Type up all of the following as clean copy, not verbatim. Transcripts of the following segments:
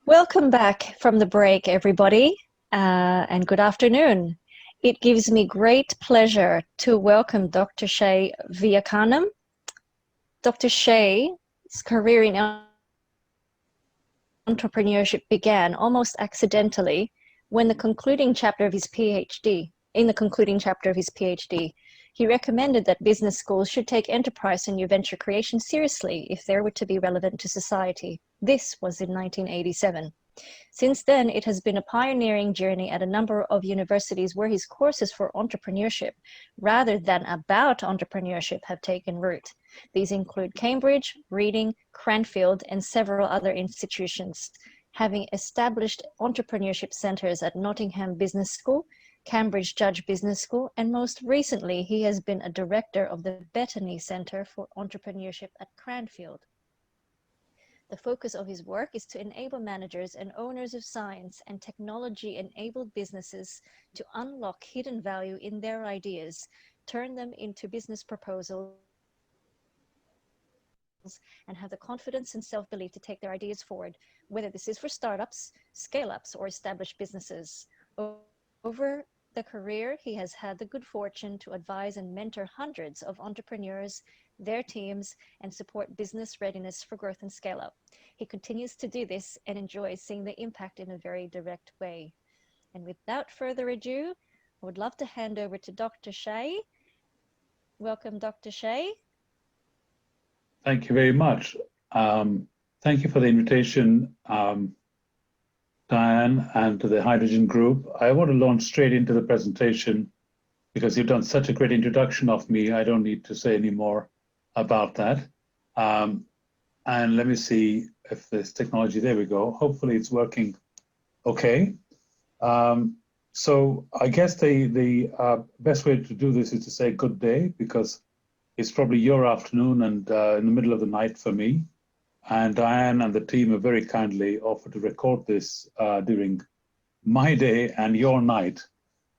Welcome back from the break, everybody, and good afternoon. It gives me great pleasure to welcome Dr. Shay Viakanam. Dr. Shay's career in entrepreneurship began almost accidentally when in the concluding chapter of his PhD, he recommended that business schools should take enterprise and new venture creation seriously if they were to be relevant to society. This was in 1987. Since then, it has been a pioneering journey at a number of universities where his courses for entrepreneurship, rather than about entrepreneurship, have taken root. These include Cambridge, Reading, Cranfield, and several other institutions, having established entrepreneurship centers at Nottingham Business School, Cambridge Judge Business School, and most recently, he has been a director of the Bettany Center for Entrepreneurship at Cranfield. The focus of his work is to enable managers and owners of science and technology-enabled businesses to unlock hidden value in their ideas, turn them into business proposals, and have the confidence and self-belief to take their ideas forward, whether this is for startups, scale-ups, or established businesses. Over the career, he has had the good fortune to advise and mentor hundreds of entrepreneurs, their teams, and support business readiness for growth and scale up. He continues to do this and enjoys seeing the impact in a very direct way. And without further ado, I would love to hand over to Dr. Shay. Welcome, Dr. Shay. Thank you very much. Thank you for the invitation, Diane, and to the Hydrogen Group. I want to launch straight into the presentation because you've done such a great introduction of me. I don't need to say any more about that. And let me see if this technology, there we go. Hopefully it's working okay. So I guess the best way to do this is to say good day, because it's probably your afternoon and in the middle of the night for me. And Diane and the team have very kindly offered to record this during my day and your night.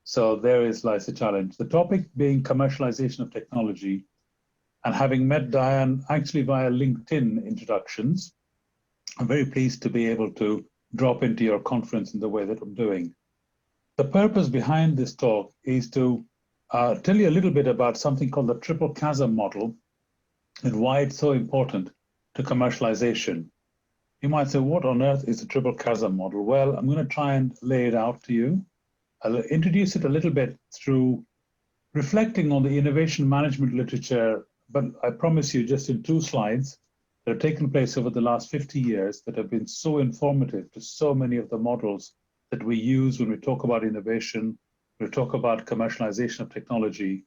So there lies the challenge. The topic being commercialization of technology. And having met Diane actually via LinkedIn introductions, I'm very pleased to be able to drop into your conference in the way that I'm doing. The purpose behind this talk is to tell you a little bit about something called the triple chasm model and why it's so important to commercialization. You might say, what on earth is the triple chasm model? Well, I'm going to try and lay it out to you. I'll introduce it a little bit through reflecting on the innovation management literature, but I promise you just in 2 slides that have taken place over the last 50 years that have been so informative to so many of the models that we use when we talk about innovation, when we talk about commercialization of technology.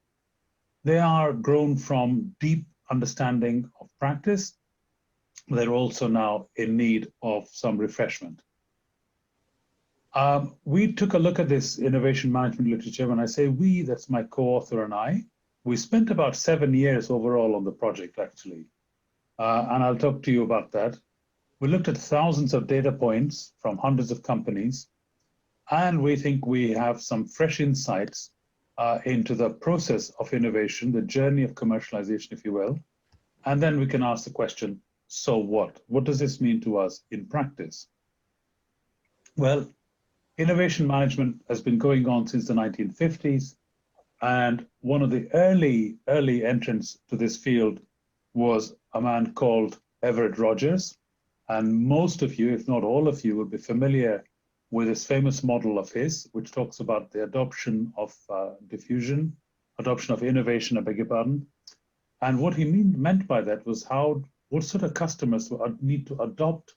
They are grown from deep understanding of practice. They're also now in need of some refreshment. We took a look at this innovation management literature. When I say we, that's my co-author and I. We spent about 7 years overall on the project, actually. And I'll talk to you about that. We looked at thousands of data points from hundreds of companies. And we think we have some fresh insights into the process of innovation, the journey of commercialization, if you will. And then we can ask the question, so what? What does this mean to us in practice? Well, innovation management has been going on since the 1950s. And one of the early entrants to this field was a man called Everett Rogers. And most of you, if not all of you, will be familiar with this famous model of his, which talks about the adoption of diffusion, adoption of innovation, I beg your pardon. And what he meant by that was what sort of customers need to adopt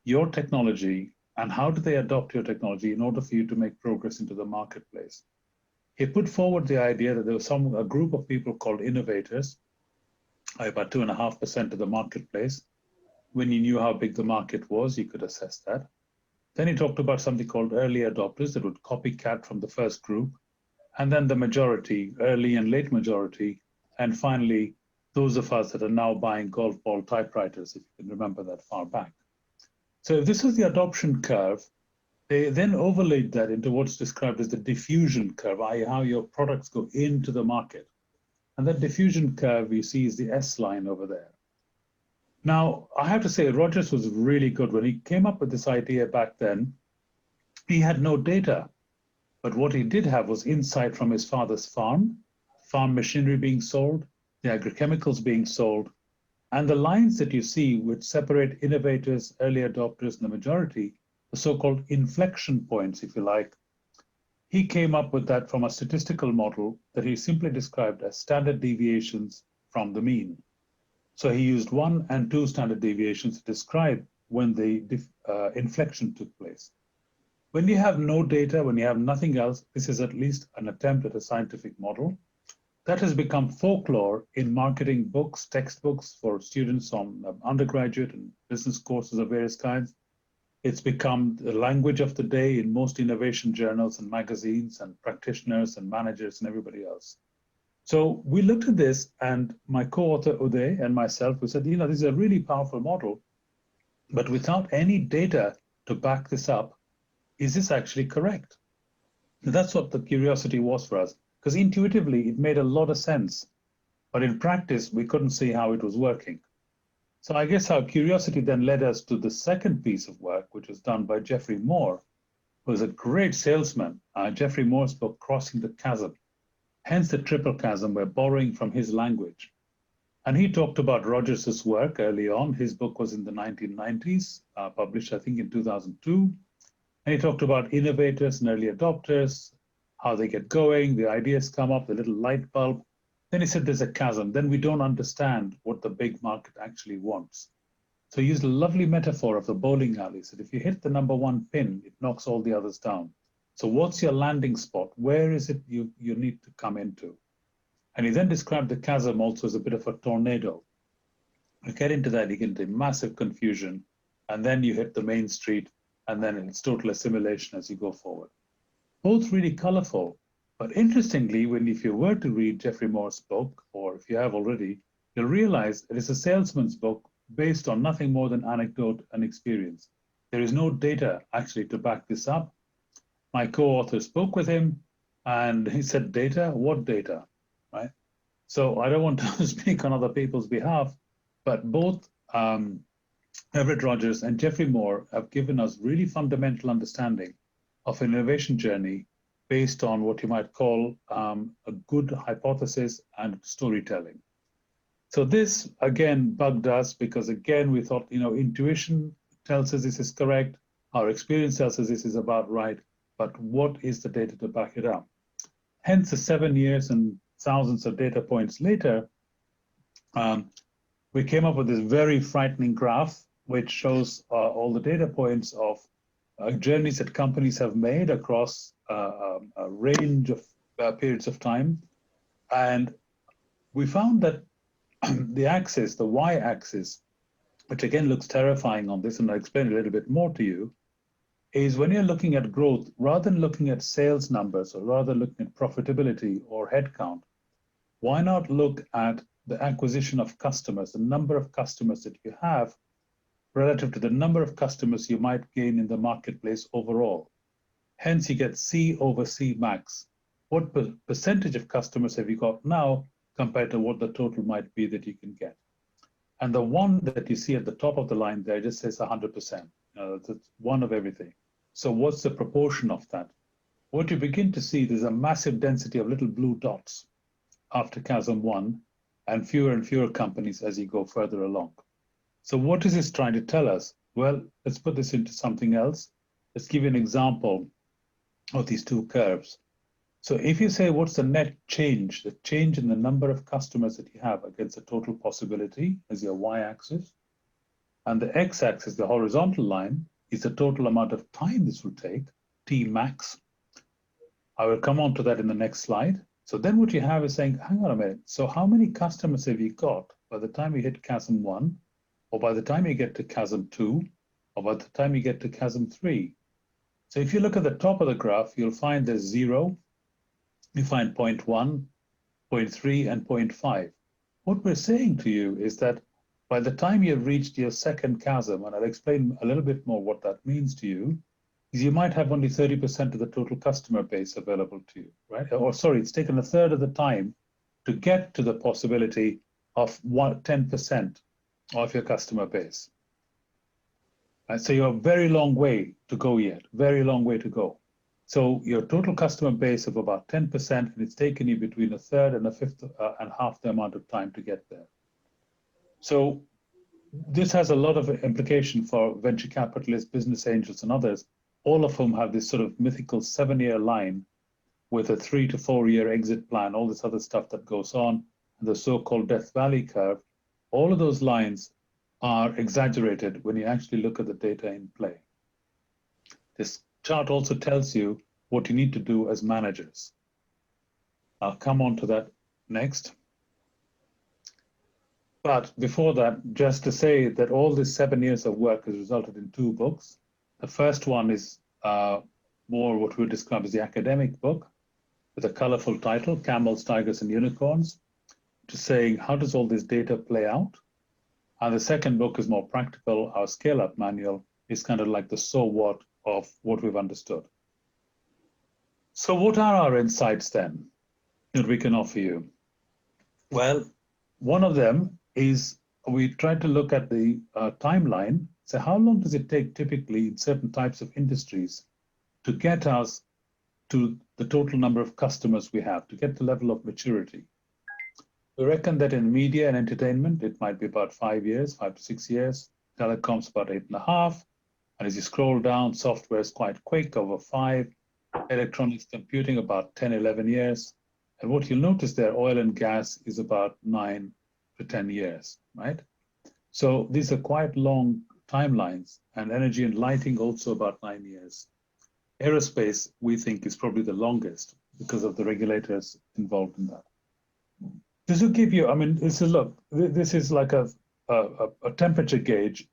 your technology, and how do they adopt your technology in order for you to make progress into the marketplace. He put forward the idea that there was a group of people called innovators, about 2.5% of the marketplace. When you knew how big the market was, you could assess that. Then he talked about something called early adopters that would copycat from the first group, and then the majority, early and late majority, and finally, those of us that are now buying golf ball typewriters, if you can remember that far back. So if this is the adoption curve, they then overlaid that into what's described as the diffusion curve, i.e. how your products go into the market. And that diffusion curve you see is the S line over there. Now, I have to say, Rogers was really good. When he came up with this idea back then, he had no data, but what he did have was insight from his father's farm machinery being sold, the agrochemicals being sold, and the lines that you see which separate innovators, early adopters, and the majority, the so-called inflection points, if you like. He came up with that from a statistical model that he simply described as standard deviations from the mean. So he used 1 and 2 standard deviations to describe when the inflection took place. When you have no data, when you have nothing else, this is at least an attempt at a scientific model. That has become folklore in marketing books, textbooks for students on undergraduate and business courses of various kinds. It's become the language of the day in most innovation journals and magazines and practitioners and managers and everybody else. So we looked at this, and my co-author Uday and myself, we said, this is a really powerful model, but without any data to back this up, is this actually correct? And that's what the curiosity was for us, because intuitively it made a lot of sense, but in practice we couldn't see how it was working. So I guess our curiosity then led us to the second piece of work, which was done by Geoffrey Moore, who was a great salesman. Geoffrey Moore's book, Crossing the Chasm, hence the triple chasm, we're borrowing from his language. And he talked about Rogers's work early on. His book was in the 1990s, published, I think, in 2002. And he talked about innovators and early adopters, how they get going, the ideas come up, the little light bulb. Then he said there's a chasm. Then we don't understand what the big market actually wants. So he used a lovely metaphor of the bowling alley. He said if you hit the number 1 pin, it knocks all the others down. So what's your landing spot? Where is it you need to come into? And he then described the chasm also as a bit of a tornado. You get into that, you get into massive confusion, and then you hit the main street, and then it's total assimilation as you go forward. Both really colorful, but interestingly, if you were to read Geoffrey Moore's book, or if you have already, you'll realize it is a salesman's book based on nothing more than anecdote and experience. There is no data actually to back this up. My co-author spoke with him, and he said, data? What data? Right? So I don't want to speak on other people's behalf, but both Everett Rogers and Geoffrey Moore have given us really fundamental understanding of an innovation journey based on what you might call a good hypothesis and storytelling. So this, again, bugged us because, again, we thought, intuition tells us this is correct. Our experience tells us this is about right. But what is the data to back it up? Hence, the 7 years and thousands of data points later, we came up with this very frightening graph, which shows all the data points of journeys that companies have made across a range of periods of time. And we found that the axis, the y-axis, which again looks terrifying on this, and I'll explain a little bit more to you, is when you're looking at growth, rather than looking at sales numbers or rather looking at profitability or headcount, why not look at the acquisition of customers, the number of customers that you have relative to the number of customers you might gain in the marketplace overall. Hence, you get C over C max. What percentage of customers have you got now compared to what the total might be that you can get? And the one that you see at the top of the line there just says 100%. That's one of everything. So what's the proportion of that? What you begin to see, there's a massive density of little blue dots after chasm 1 and fewer companies as you go further along. So what is this trying to tell us? Well, let's put this into something else. Let's give you an example of these two curves. So if you say what's the net change, the change in the number of customers that you have against the total possibility as your y-axis, and the x-axis, the horizontal line, is the total amount of time this will take, T max. I will come on to that in the next slide. So then what you have is saying, hang on a minute, so how many customers have you got by the time you hit chasm 1, or by the time you get to chasm 2, or by the time you get to chasm 3? So if you look at the top of the graph, you'll find there's 0, you find 0.1, 0.3, and 0.5. What we're saying to you is that by the time you've reached your second chasm, and I'll explain a little bit more what that means to you, is you might have only 30% of the total customer base available to you, right? Or sorry, it's taken a third of the time to get to the possibility of 10% of your customer base. And so you're a very long way to go yet, very long way to go. So your total customer base of about 10%, and it's taken you between a third and a fifth and half the amount of time to get there. So this has a lot of implication for venture capitalists, business angels, and others, all of whom have this sort of mythical 7-year line with a 3 to 4 year exit plan, all this other stuff that goes on, and the so-called Death Valley curve. All of those lines are exaggerated when you actually look at the data in play. This chart also tells you what you need to do as managers. I'll come on to that next. But before that, just to say that all this 7 years of work has resulted in 2 books. The first one is more what we would describe as the academic book with a colorful title, Camels, Tigers, and Unicorns, to saying how does all this data play out? And the second book is more practical. Our scale-up manual is kind of like the so what of what we've understood. So what are our insights then that we can offer you? Well, one of them is we tried to look at the timeline. So how long does it take typically in certain types of industries to get us to the total number of customers we have, to get the level of maturity? We reckon that in media and entertainment, it might be about 5 years, 5 to 6 years. Telecoms about 8.5. And as you scroll down, software is quite quick, over 5. Electronics computing about 10, 11 years. And what you'll notice there, oil and gas is about 9 to 10 years, right? So these are quite long timelines, and energy and lighting also about 9 years. Aerospace, we think, is probably the longest because of the regulators involved in that. This will give you, I mean, this is like a temperature gauge.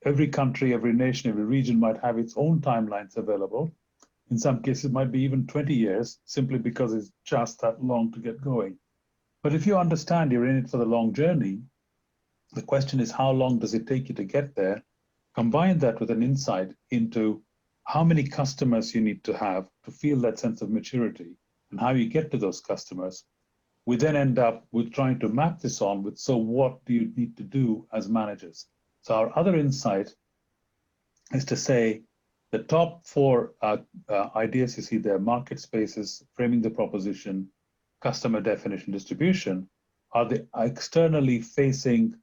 Every country, every nation, every region might have its own timelines available. In some cases, it might be even 20 years, simply because it's just that long to get going. But if you understand you're in it for the long journey, the question is, how long does it take you to get there? Combine that with an insight into how many customers you need to have to feel that sense of maturity and how you get to those customers. We then end up with trying to map this on with, so what do you need to do as managers? So our other insight is to say the top 4 ideas you see there, market spaces, framing the proposition, customer definition, distribution, are the externally facing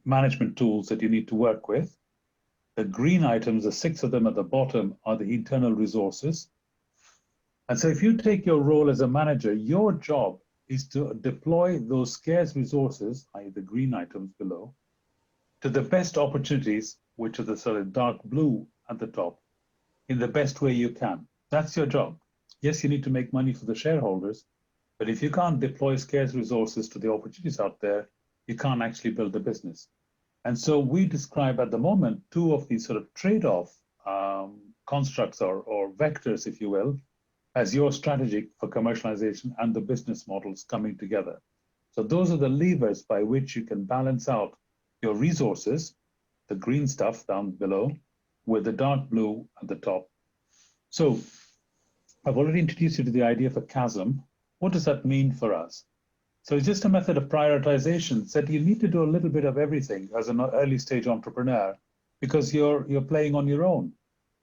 management tools that you need to work with. The green items, the 6 of them at the bottom, are the internal resources. And so if you take your role as a manager, your job is to deploy those scarce resources, i.e. the green items below, to the best opportunities, which are the sort of dark blue at the top, in the best way you can. That's your job. Yes, you need to make money for the shareholders, but if you can't deploy scarce resources to the opportunities out there, you can't actually build a business. And so we describe at the moment 2 of these sort of trade-off constructs or vectors, if you will, as your strategy for commercialization and the business models coming together. So those are the levers by which you can balance out your resources, the green stuff down below, with the dark blue at the top. So I've already introduced you to the idea of a chasm. What does that mean for us? So it's just a method of prioritization, that you need to do a little bit of everything as an early stage entrepreneur because you're playing on your own.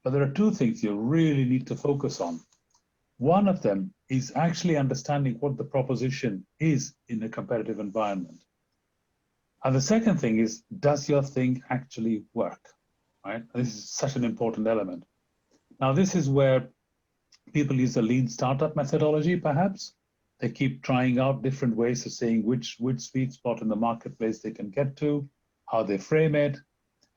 But there are 2 things you really need to focus on. One of them is actually understanding what the proposition is in a competitive environment. And the second thing is, does your thing actually work, right? This is such an important element. Now, this is where people use the lean startup methodology, perhaps. They keep trying out different ways of saying which sweet spot in the marketplace they can get to, how they frame it,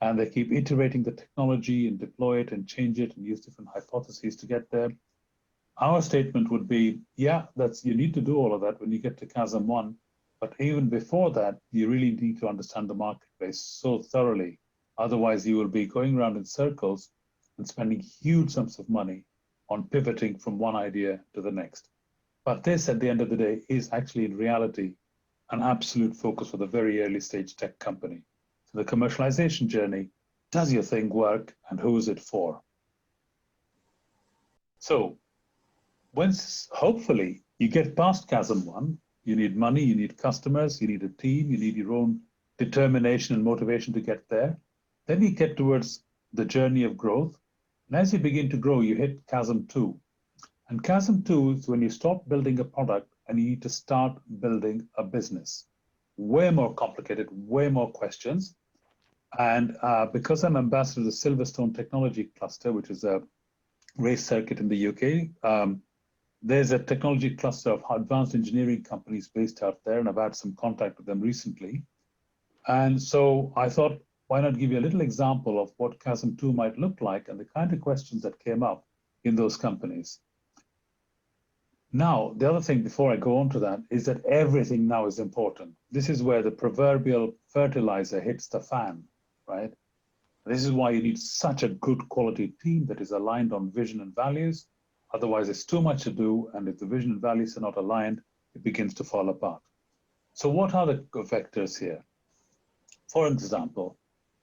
and they keep iterating the technology and deploy it and change it and use different hypotheses to get there. Our statement would be, yeah, you need to do all of that when you get to Chasm 1, but even before that, you really need to understand the marketplace so thoroughly. Otherwise, you will be going around in circles and spending huge sums of money on pivoting from one idea to the next. But this, at the end of the day, is actually in reality an absolute focus for the very early stage tech company. So the commercialization journey, does your thing work and who is it for? So once, hopefully, you get past Chasm 1, you need money, you need customers, you need a team, you need your own determination and motivation to get there. Then you get towards the journey of growth. And as you begin to grow, you hit chasm 2. And chasm 2 is when you stop building a product and you need to start building a business. Way more complicated, way more questions. And because I'm ambassador to the Silverstone Technology Cluster, which is a race circuit in the UK, there's a technology cluster of advanced engineering companies based out there, and I've had some contact with them recently. And so I thought, why not give you a little example of what chasm 2 might look like and the kind of questions that came up in those companies. Now, the other thing before I go on to that is that everything now is important. This is where the proverbial fertilizer hits the fan, right? This is why you need such a good quality team that is aligned on vision and values. Otherwise, it's too much to do. And if the vision and values are not aligned, it begins to fall apart. So what are the vectors here? For example,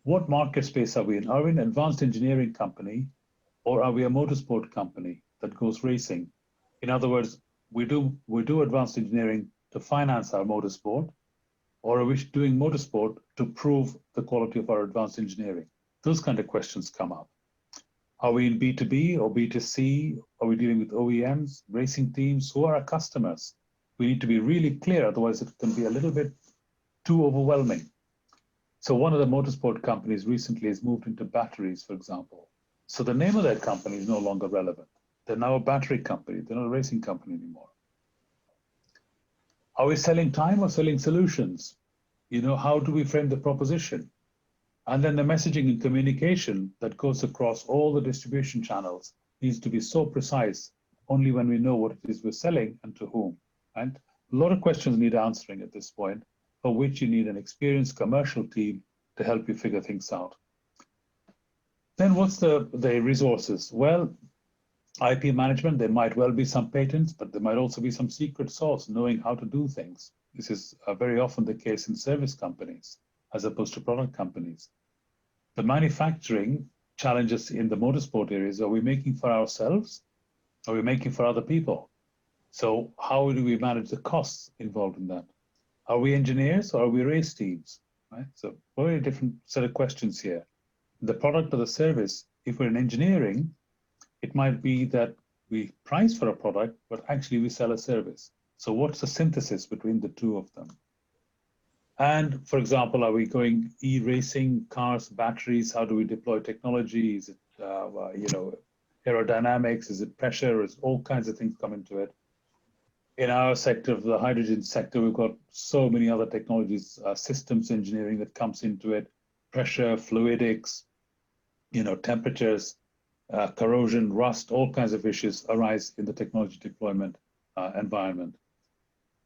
what market space are we in? Are we an advanced engineering company, or are we a motorsport company that goes racing? In other words, we do advanced engineering to finance our motorsport, or are we doing motorsport to prove the quality of our advanced engineering? Those kind of questions come up. Are we in B2B or B2C? Are we dealing with OEMs, racing teams? Who are our customers? We need to be really clear, otherwise it can be a little bit too overwhelming. So one of the motorsport companies recently has moved into batteries, for example. So the name of that company is no longer relevant. They're now a battery company. They're not a racing company anymore. Are we selling time or selling solutions? You know, how do we frame the proposition? And then the messaging and communication that goes across all the distribution channels needs to be so precise only when we know what it is we're selling and to whom. Right? A lot of questions need answering at this point, for which you need an experienced commercial team to help you figure things out. Then what's the resources? Well, IP management, there might well be some patents, but there might also be some secret sauce, knowing how to do things. This is very often the case in service companies as opposed to product companies. The manufacturing challenges in the motorsport areas, are we making for ourselves? Are we making for other people? So how do we manage the costs involved in that? Are we engineers or are we race teams? Right? So very different set of questions here. The product or the service, if we're in engineering, it might be that we price for a product, but actually we sell a service. So what's the synthesis between the two of them? And for example, are we going e-racing, cars, batteries? How do we deploy technology? Is it, aerodynamics? Is it pressure? Is all kinds of things come into it. In our sector, the hydrogen sector, we've got so many other technologies, systems engineering that comes into it, pressure, fluidics, temperatures, corrosion, rust, all kinds of issues arise in the technology deployment environment.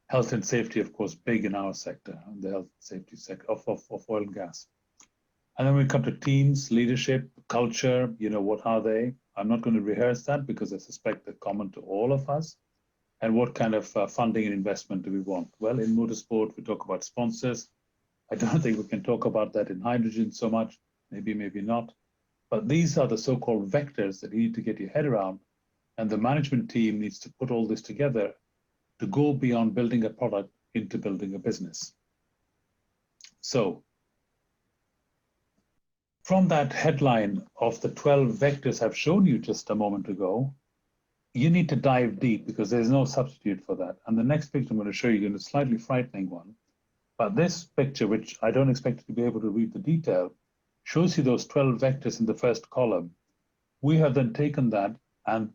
Health and safety, of course, big in our sector, the health and safety sector of oil and gas. And then we come to teams, leadership, culture, what are they? I'm not going to rehearse that because I suspect they're common to all of us. And what kind of funding and investment do we want? Well, in motorsport, we talk about sponsors. I don't think we can talk about that in hydrogen so much, maybe not. But these are the so-called vectors that you need to get your head around. And the management team needs to put all this together to go beyond building a product into building a business. So from that headline of the 12 vectors I've shown you just a moment ago, you need to dive deep because there's no substitute for that. And the next picture I'm going to show you is a slightly frightening one. But this picture, which I don't expect you to be able to read the detail, shows you those 12 vectors in the first column. We have then taken that and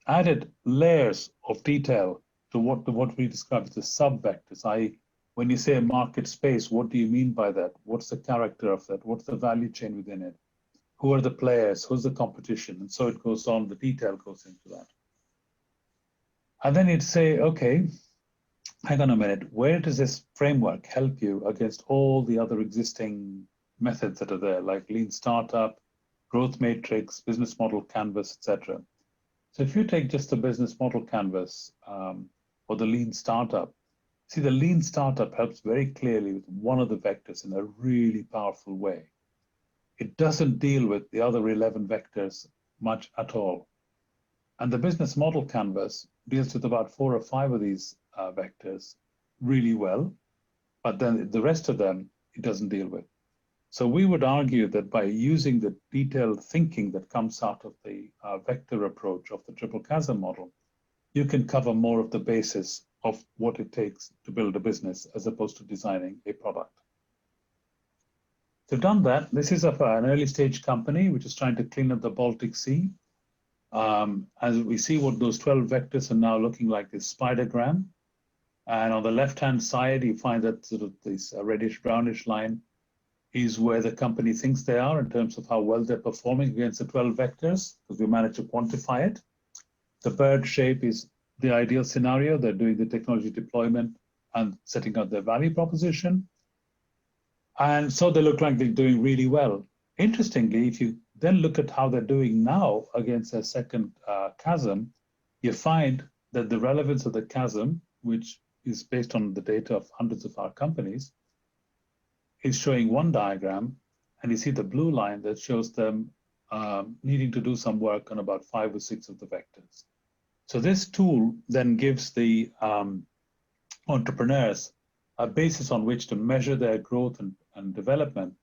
added layers of detail to what we describe as the sub-vectors, i.e., when you say a market space, what do you mean by that? What's the character of that? What's the value chain within it? Who are the players? Who's the competition? And so it goes on, the detail goes into that. And then you'd say, okay, hang on a minute, where does this framework help you against all the other existing methods that are there, like lean startup, growth matrix, business model canvas, etc. So if you take just the business model canvas or the lean startup, see, the lean startup helps very clearly with one of the vectors in a really powerful way. It doesn't deal with the other 11 vectors much at all. And the business model canvas deals with about 4 or 5 of these vectors really well. but then the rest of them, it doesn't deal with. So we would argue that by using the detailed thinking that comes out of the vector approach of the triple chasm model, you can cover more of the basis of what it takes to build a business as opposed to designing a product. So done that. This is of an early stage company which is trying to clean up the Baltic Sea. As we see what those 12 vectors are now looking like, this spidergram. And on the left-hand side, you find that sort of this reddish brownish line is where the company thinks they are in terms of how well they're performing against the 12 vectors, because we managed to quantify it. The bird shape is the ideal scenario. They're doing the technology deployment and setting out their value proposition. And so they look like they're doing really well. Interestingly, if you then look at how they're doing now against their second chasm, you find that the relevance of the chasm, which is based on the data of hundreds of our companies, is showing one diagram, and you see the blue line that shows them needing to do some work on about 5 or 6 of the vectors. So this tool then gives the entrepreneurs a basis on which to measure their growth and development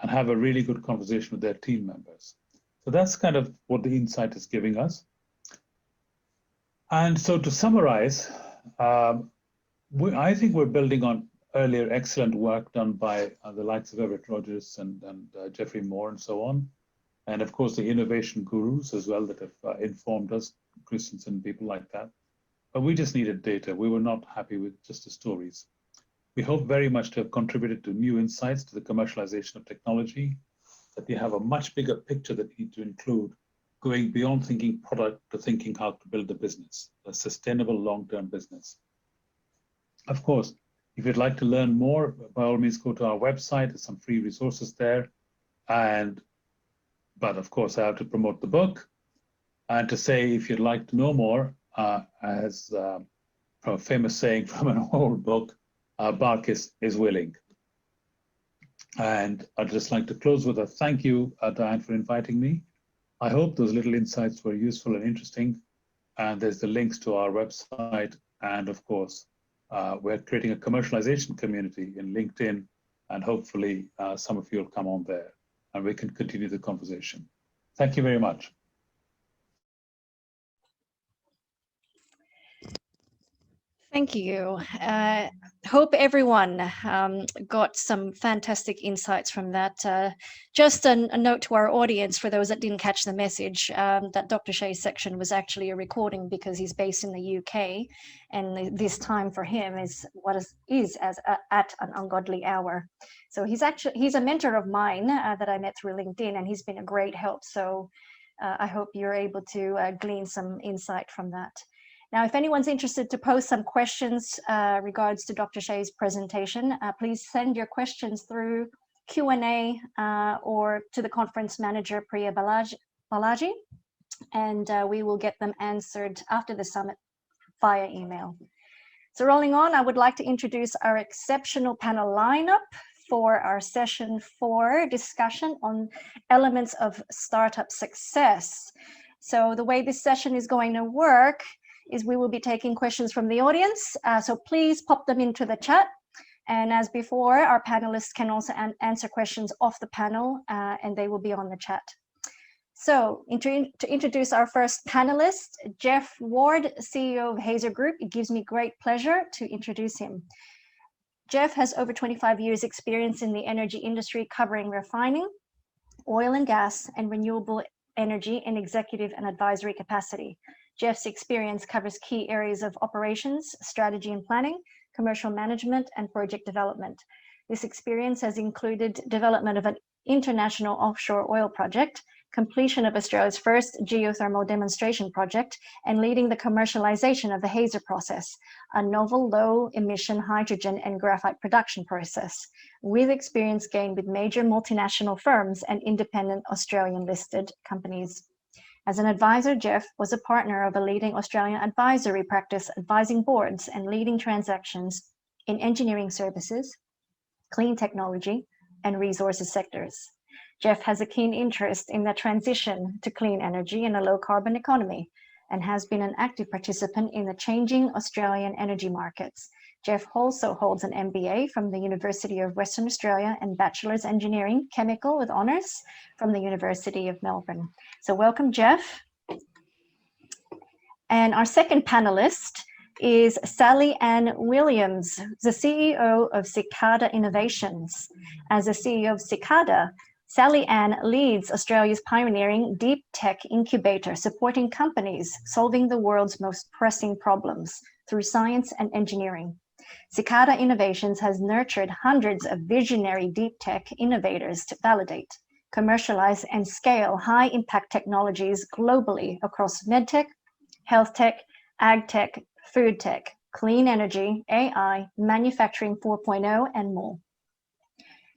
and have a really good conversation with their team members. So that's kind of what the insight is giving us. And so to summarize, I think we're building on earlier excellent work done by the likes of Everett Rogers and Jeffrey Moore and so on. And of course, the innovation gurus as well that have informed us, Christensen, people like that. But we just needed data. We were not happy with just the stories. We hope very much to have contributed to new insights to the commercialization of technology, that we have a much bigger picture that we need to include, going beyond thinking product to thinking how to build a business, a sustainable long-term business. Of course, if you'd like to learn more, by all means, go to our website. There's some free resources there. But of course, I have to promote the book. And to say, if you'd like to know more, as from a famous saying from an old book, bark is willing. And I'd just like to close with a thank you, Diane, for inviting me. I hope those little insights were useful and interesting. And there's the links to our website. And of course, we're creating a commercialization community in LinkedIn, and hopefully some of you will come on there and we can continue the conversation. Thank you very much. Thank you. Hope everyone got some fantastic insights from that. Just a note to our audience, for those that didn't catch the message, that Dr. Shea's section was actually a recording because he's based in the UK, and this time for him is at an ungodly hour. So he's a mentor of mine that I met through LinkedIn, and he's been a great help. So I hope you're able to glean some insight from that. Now, if anyone's interested to post some questions regards to Dr. Shea's presentation, please send your questions through Q&A or to the conference manager, Priya Balaji, and we will get them answered after the summit via email. So rolling on, I would like to introduce our exceptional panel lineup for our session 4 discussion on elements of startup success. So the way this session is going to work is we will be taking questions from the audience. So please pop them into the chat. And as before, our panelists can also answer questions off the panel, and they will be on the chat. So to introduce our first panelist, Geoff Ward, CEO of Hazer Group, it gives me great pleasure to introduce him. Geoff has over 25 years experience in the energy industry, covering refining, oil and gas, and renewable energy in executive and advisory capacity. Geoff's experience covers key areas of operations, strategy and planning, commercial management, and project development. This experience has included development of an international offshore oil project, completion of Australia's first geothermal demonstration project, and leading the commercialization of the Hazer process, a novel low-emission hydrogen and graphite production process, with experience gained with major multinational firms and independent Australian-listed companies. As an advisor, Geoff was a partner of a leading Australian advisory practice, advising boards and leading transactions in engineering services, clean technology, and resources sectors. Geoff has a keen interest in the transition to clean energy and a low-carbon economy, and has been an active participant in the changing Australian energy markets, Geoff also holds an MBA from the University of Western Australia and Bachelor's Engineering Chemical with honours from the University of Melbourne. So welcome, Geoff. And our second panelist is Sally Ann Williams, the CEO of Cicada Innovations. As the CEO of Cicada, Sally Ann leads Australia's pioneering deep tech incubator, supporting companies solving the world's most pressing problems through science and engineering. Cicada Innovations has nurtured hundreds of visionary deep tech innovators to validate, commercialize, and scale high-impact technologies globally across medtech, health tech, ag tech, food tech, clean energy, AI, manufacturing 4.0, and more.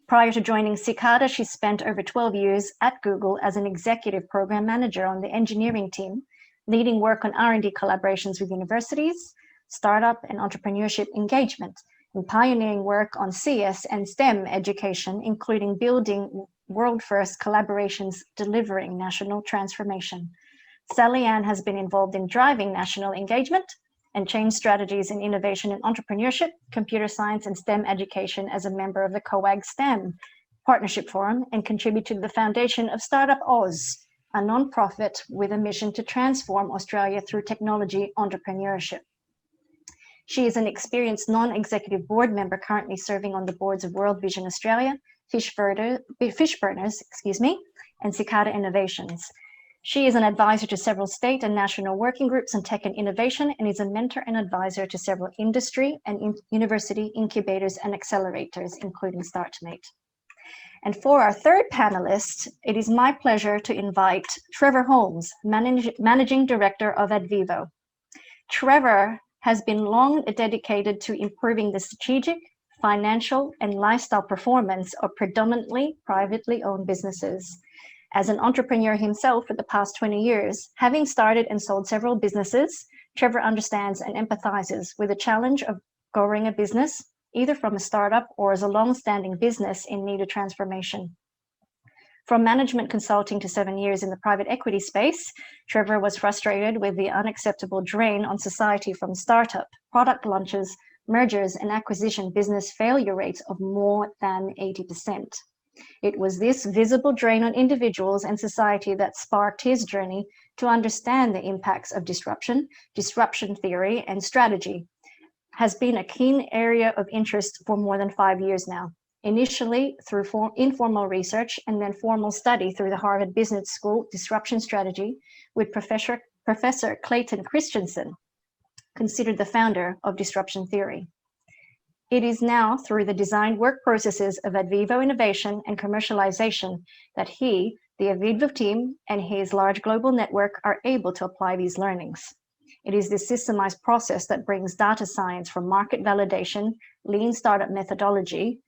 Prior to joining Cicada, she spent over 12 years at Google as an executive program manager on the engineering team, leading work on R&D collaborations with universities, startup and entrepreneurship engagement, and pioneering work on CS and STEM education, including building world-first collaborations delivering national transformation. Sally Ann has been involved in driving national engagement and change strategies in innovation and entrepreneurship, computer science, and STEM education as a member of the COAG STEM Partnership Forum, and contributed to the foundation of Startup Oz, a non-profit with a mission to transform Australia through technology entrepreneurship. She is an experienced non-executive board member currently serving on the boards of World Vision Australia, Fishburners, and Cicada Innovations. She is an advisor to several state and national working groups on tech and innovation, and is a mentor and advisor to several industry and university incubators and accelerators, including StartMate. And for our third panelist, it is my pleasure to invite Trevor Holmes, Managing Director of Advivo. Trevor has been long dedicated to improving the strategic, financial, and lifestyle performance of predominantly privately owned businesses. As an entrepreneur himself for the past 20 years, having started and sold several businesses, Trevor understands and empathizes with the challenge of growing a business, either from a startup or as a long-standing business in need of transformation. From management consulting to 7 years in the private equity space, Trevor was frustrated with the unacceptable drain on society from startup, product launches, mergers, and acquisition business failure rates of more than 80%. It was this visible drain on individuals and society that sparked his journey to understand the impacts of disruption theory, and strategy. Has been a keen area of interest for more than 5 years now. Initially through informal research and then formal study through the Harvard Business School Disruption Strategy with Professor Clayton Christensen, considered the founder of disruption theory. It is now through the designed work processes of Advivo innovation and commercialization that he, the Advivo team, and his large global network are able to apply these learnings. It is this systemized process that brings data science from market validation, lean startup methodology,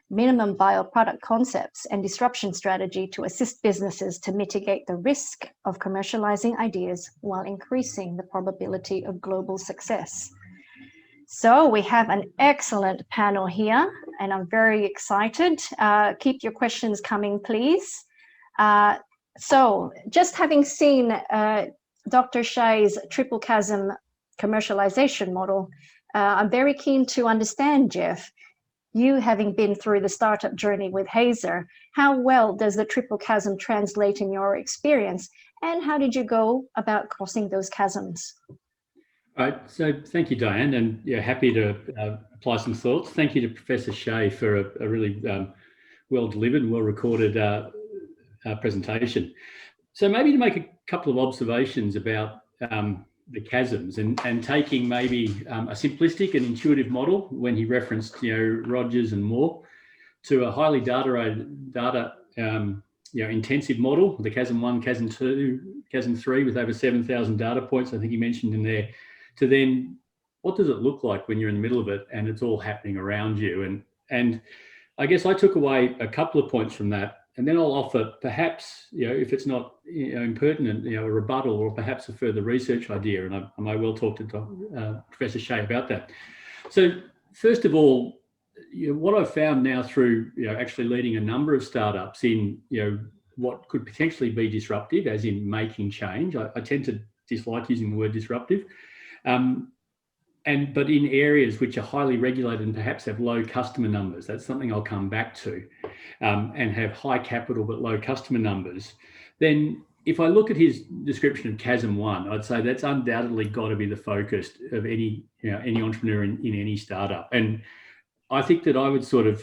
minimum viable product concepts, and disruption strategy to assist businesses to mitigate the risk of commercializing ideas while increasing the probability of global success. So we have an excellent panel here, and I'm very excited. Keep your questions coming, please. So just having seen Dr. Shea's triple chasm commercialization model, I'm very keen to understand, Geoff, you having been through the startup journey with Hazer, how well does the triple chasm translate in your experience, and how did you go about crossing those chasms? Right, so thank you, Diane, and yeah, happy to apply some thoughts. Thank you to Professor Shea for a really well-delivered, well-recorded presentation. So maybe to make a couple of observations about the chasms and taking maybe a simplistic and intuitive model when he referenced, Rogers and Moore, to a highly data intensive model, the chasm 1, chasm 2, chasm 3 with over 7,000 data points, I think he mentioned in there, to then what does it look like when you're in the middle of it and it's all happening around you? And I guess I took away a couple of points from that, and then I'll offer perhaps, if it's not impertinent, a rebuttal or perhaps a further research idea, and I may well talk to Professor Shea about that. So first of all, what I've found now through actually leading a number of startups in what could potentially be disruptive, as in making change. I tend to dislike using the word disruptive. but in areas which are highly regulated and perhaps have low customer numbers, that's something I'll come back to, and have high capital but low customer numbers, then if I look at his description of Chasm 1, I'd say that's undoubtedly got to be the focus of any entrepreneur in any startup. And I think that I would sort of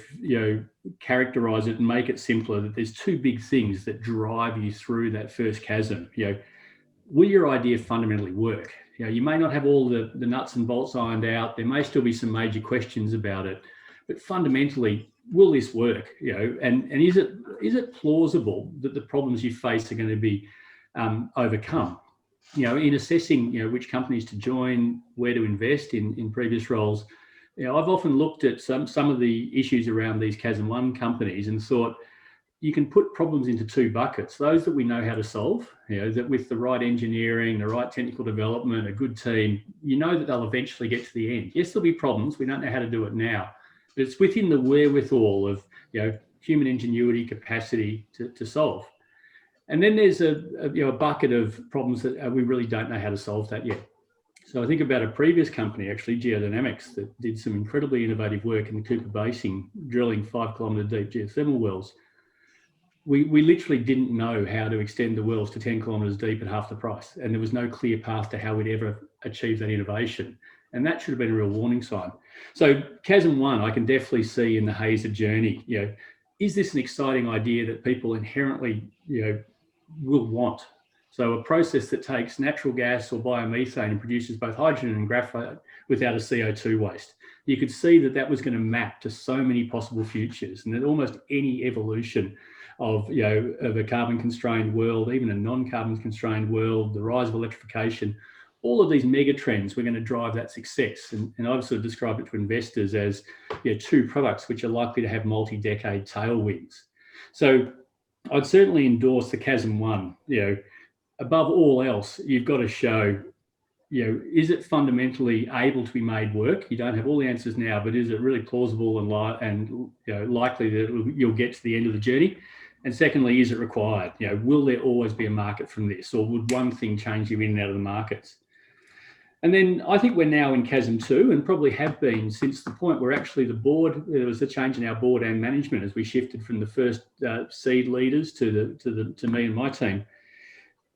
characterize it and make it simpler, that there's two big things that drive you through that first chasm. Will your idea fundamentally work? You may not have all the nuts and bolts ironed out. There may still be some major questions about it, but fundamentally, will this work? And is it plausible that the problems you face are going to be overcome? In assessing which companies to join, where to invest in previous roles, I've often looked at some of the issues around these Chasm 1 companies and thought, you can put problems into two buckets: those that we know how to solve, that with the right engineering, the right technical development, a good team, that they'll eventually get to the end. Yes, there'll be problems. We don't know how to do it now, but it's within the wherewithal of human ingenuity, capacity to solve. And then there's a bucket of problems that we really don't know how to solve that yet. So I think about a previous company, actually, Geodynamics, that did some incredibly innovative work in the Cooper Basin, drilling 5 kilometre deep geothermal wells. We literally didn't know how to extend the wells to 10 kilometres deep at half the price. And there was no clear path to how we'd ever achieve that innovation. And that should have been a real warning sign. So Chasm 1, I can definitely see in the haze of journey, is this an exciting idea that people inherently, will want? So a process that takes natural gas or biomethane and produces both hydrogen and graphite without a CO2 waste. You could see that was going to map to so many possible futures, and that almost any evolution of a carbon constrained world, even a non-carbon constrained world, the rise of electrification, all of these mega trends were going to drive that success. And I've sort of described it to investors as two products which are likely to have multi-decade tailwinds. So I'd certainly endorse the Chasm 1. Above all else, you've got to show, is it fundamentally able to be made work? You don't have all the answers now, but is it really plausible and likely that you'll get to the end of the journey? And secondly, is it required? Will there always be a market from this, or would one thing change you in and out of the markets? And then I think we're now in Chasm 2, and probably have been since the point where actually the board, there was a change in our board and management as we shifted from the first seed leaders to me and my team.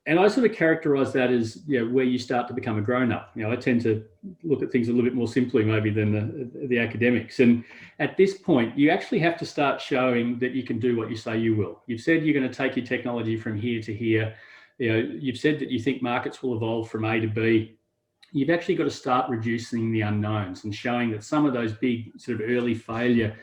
And I sort of characterise that as where you start to become a grown-up. I tend to look at things a little bit more simply maybe than the academics. And at this point, you actually have to start showing that you can do what you say you will. You've said you're going to take your technology from here to here. You've said that you think markets will evolve from A to B. You've actually got to start reducing the unknowns and showing that some of those big sort of early failure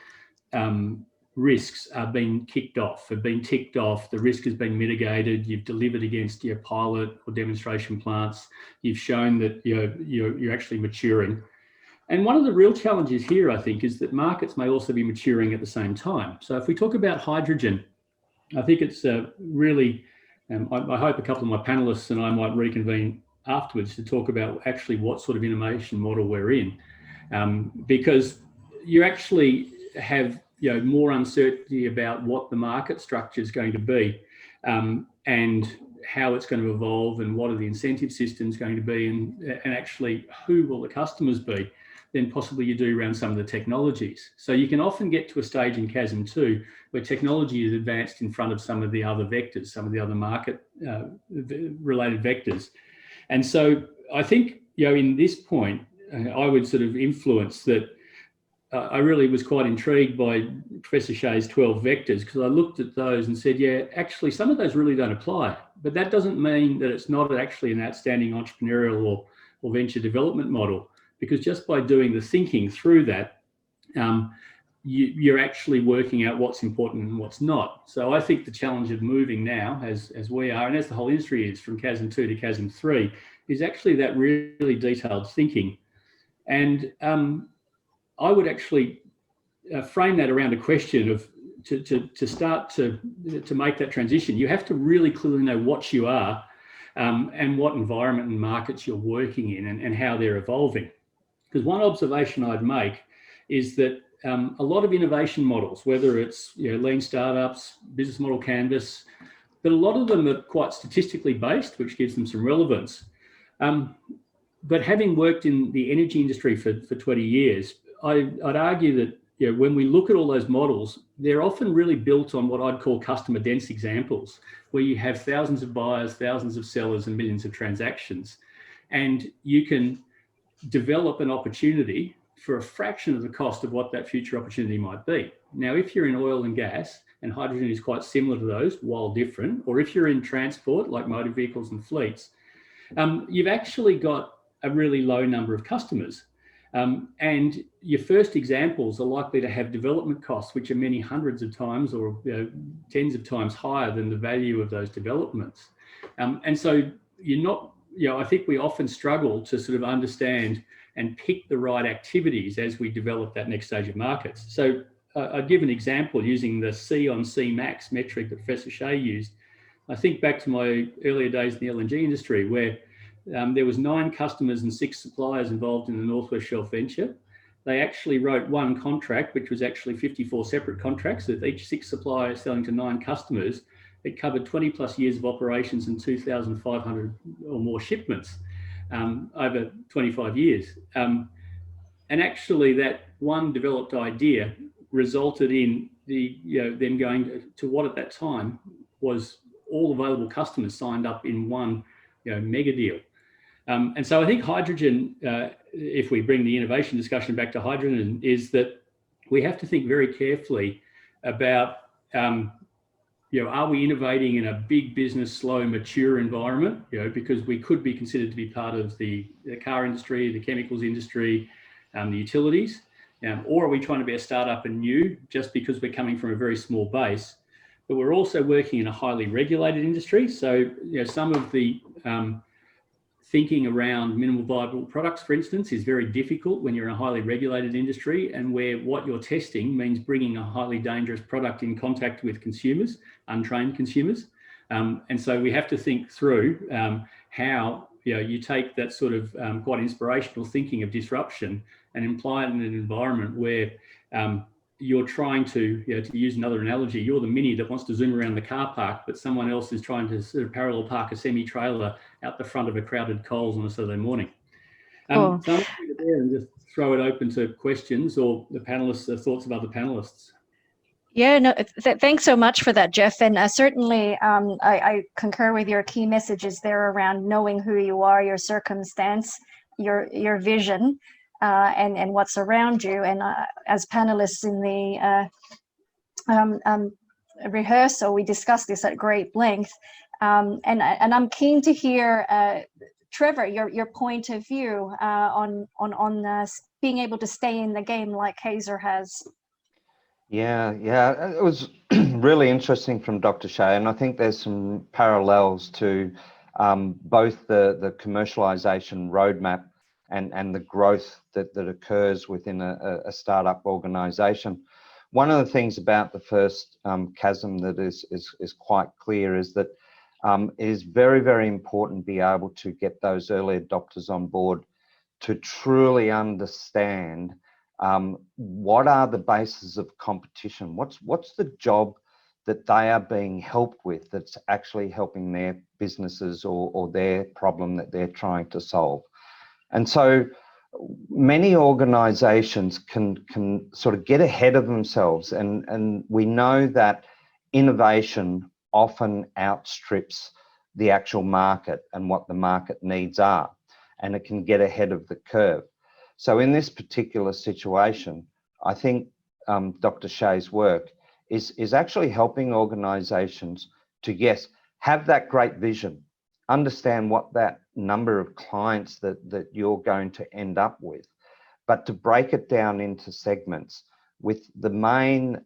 risks are being kicked off, have been ticked off. The risk has been mitigated. You've delivered against your pilot or demonstration plants. You've shown that you're actually maturing. And one of the real challenges here, I think, is that markets may also be maturing at the same time. So if we talk about hydrogen, I think it's really, I hope a couple of my panelists and I might reconvene afterwards to talk about actually what sort of innovation model we're in, because you actually have more uncertainty about what the market structure is going to be, and how it's going to evolve, and what are the incentive systems going to be, and actually who will the customers be, than possibly you do around some of the technologies. So you can often get to a stage in Chasm 2 where technology is advanced in front of some of the other vectors, some of the other market related vectors. And so I think, in this point, I would sort of influence that. I really was quite intrigued by Professor Shea's 12 vectors, because I looked at those and said, actually, some of those really don't apply. But that doesn't mean that it's not actually an outstanding entrepreneurial or venture development model, because just by doing the thinking through that, you're actually working out what's important and what's not. So I think the challenge of moving now, as we are, and as the whole industry is, from Chasm 2 to Chasm 3, is actually that really detailed thinking. And I would actually frame that around a question of to start to make that transition. You have to really clearly know what you are, and what environment and markets you're working in, and how they're evolving. Because one observation I'd make is that a lot of innovation models, whether it's lean startups, business model canvas, but a lot of them are quite statistically based, which gives them some relevance. But having worked in the energy industry for 20 years, I'd argue that when we look at all those models, they're often really built on what I'd call customer dense examples, where you have thousands of buyers, thousands of sellers, and millions of transactions. And you can develop an opportunity for a fraction of the cost of what that future opportunity might be. Now, if you're in oil and gas, and hydrogen is quite similar to those, while different, or if you're in transport, like motor vehicles and fleets, you've actually got a really low number of customers. And your first examples are likely to have development costs, which are many hundreds of times or tens of times higher than the value of those developments. And so you're not, I think we often struggle to sort of understand and pick the right activities as we develop that next stage of markets. So I'd give an example using the C on C max metric that Professor Shea used. I think back to my earlier days in the LNG industry, where there was 9 customers and 6 suppliers involved in the North West Shelf venture. They actually wrote one contract, which was actually 54 separate contracts, with each 6 suppliers selling to 9 customers. It covered 20 plus years of operations and 2,500 or more shipments over 25 years. And actually that one developed idea resulted in them going to what at that time was all available customers signed up in one mega deal. And so I think hydrogen, if we bring the innovation discussion back to hydrogen, is that we have to think very carefully about, are we innovating in a big business, slow, mature environment, because we could be considered to be part of the car industry, the chemicals industry, the utilities, or are we trying to be a startup and new just because we're coming from a very small base? But we're also working in a highly regulated industry. So, some of the thinking around minimal viable products, for instance, is very difficult when you're in a highly regulated industry and where what you're testing means bringing a highly dangerous product in contact with consumers, untrained consumers. And so we have to think through how you take that sort of quite inspirational thinking of disruption and apply it in an environment where you're trying to use another analogy, you're the Mini that wants to zoom around the car park, but someone else is trying to sort of parallel park a semi-trailer out the front of a crowded Coles on a Saturday morning. So I'm going to leave it there and just throw it open to questions or the panelists, the thoughts of other panelists. Yeah, no, thanks so much for that, Geoff. And certainly I concur with your key messages there around knowing who you are, your circumstance, your vision, and what's around you. And as panelists in the rehearsal, we discussed this at great length. And I'm keen to hear, Trevor, your point of view on being able to stay in the game like Hazer has. Yeah, it was really interesting from Dr. Shea, and I think there's some parallels to both the commercialization roadmap and the growth that occurs within a startup organization. One of the things about the first chasm that is quite clear is that it is very, very important to be able to get those early adopters on board to truly understand what are the bases of competition? What's the job that they are being helped with that's actually helping their businesses or their problem that they're trying to solve? And so many organizations can sort of get ahead of themselves, and we know that innovation often outstrips the actual market and what the market needs are, and it can get ahead of the curve. So in this particular situation, I think Dr. Shea's work is actually helping organizations to, yes, have that great vision, understand what that number of clients that you're going to end up with, but to break it down into segments with the main,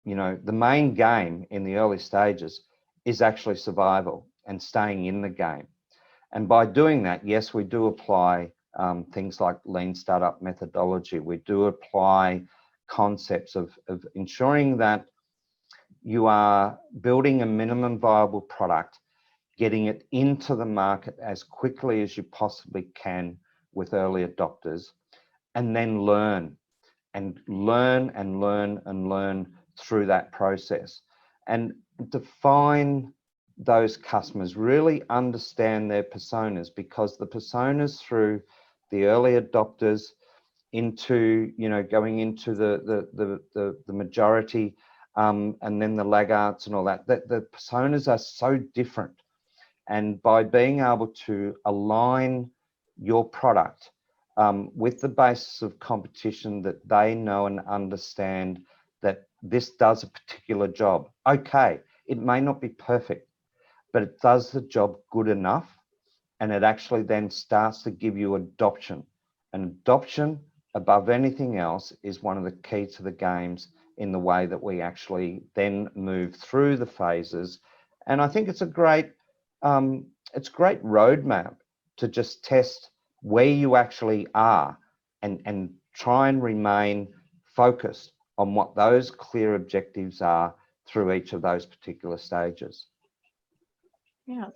the main game in the early stages is actually survival and staying in the game. And by doing that, yes, we do apply things like lean startup methodology. We do apply concepts of ensuring that you are building a minimum viable product, getting it into the market as quickly as you possibly can with early adopters, and then learn through that process and define those customers, really understand their personas, because the personas through the early adopters into, going into the majority, and then the laggards and all that, the personas are so different. And by being able to align your product with the basis of competition that they know and understand that this does a particular job. Okay, it may not be perfect, but it does the job good enough, and it actually then starts to give you adoption. And adoption, above anything else, is one of the keys to the games in the way that we actually then move through the phases. And I think it's a great roadmap to just test where you actually are, and try and remain focused on what those clear objectives are through each of those particular stages. Yeah.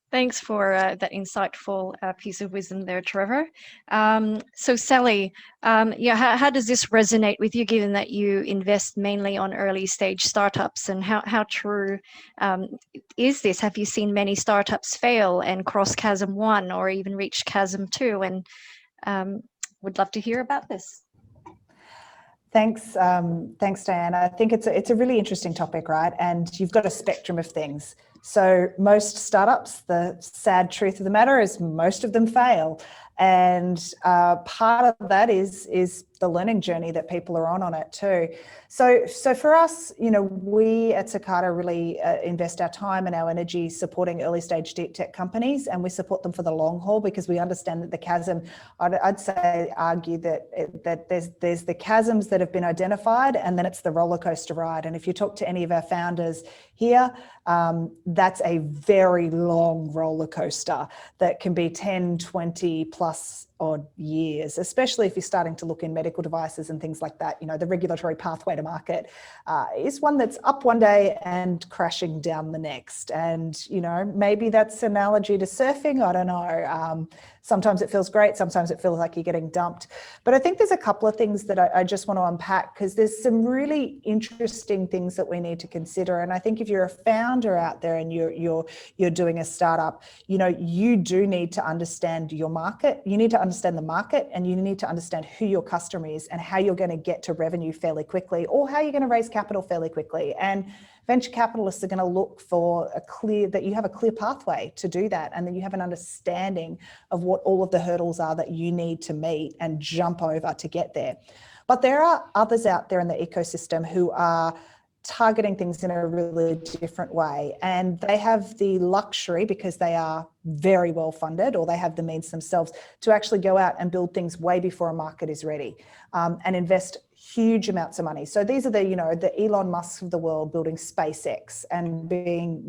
Thanks for that insightful piece of wisdom there, Trevor. So Sally, how does this resonate with you, given that you invest mainly on early stage startups, and how true is this? Have you seen many startups fail and cross chasm 1 or even reach chasm 2? And would love to hear about this. Thanks, Diane. I think it's a really interesting topic, right? And you've got a spectrum of things. So most startups, the sad truth of the matter is most of them fail. And part of that is the learning journey that people are on it too. So for us, we at Cicada really invest our time and our energy supporting early stage deep tech companies, and we support them for the long haul, because we understand that the chasm, I'd argue that there's the chasms that have been identified, and then it's the roller coaster ride. And if you talk to any of our founders here, that's a very long roller coaster that can be 10, 20 plus odd years, especially if you're starting to look in medical devices and things like that. The regulatory pathway to market is one that's up one day and crashing down the next. And, maybe that's an analogy to surfing. I don't know. Sometimes it feels great. Sometimes it feels like you're getting dumped. But I think there's a couple of things that I just want to unpack, because there's some really interesting things that we need to consider. And I think if you're a founder out there and you're doing a startup, you do need to understand your market. You need to understand the market, and you need to understand who your customer is and how you're going to get to revenue fairly quickly, or how you're going to raise capital fairly quickly. And venture capitalists are going to look for that you have a clear pathway to do that, and that you have an understanding of what all of the hurdles are that you need to meet and jump over to get there. But there are others out there in the ecosystem who are targeting things in a really different way, and they have the luxury, because they are very well funded, or they have the means themselves, to actually go out and build things way before a market is ready, and invest huge amounts of money. So these are the Elon Musks of the world building SpaceX, and being,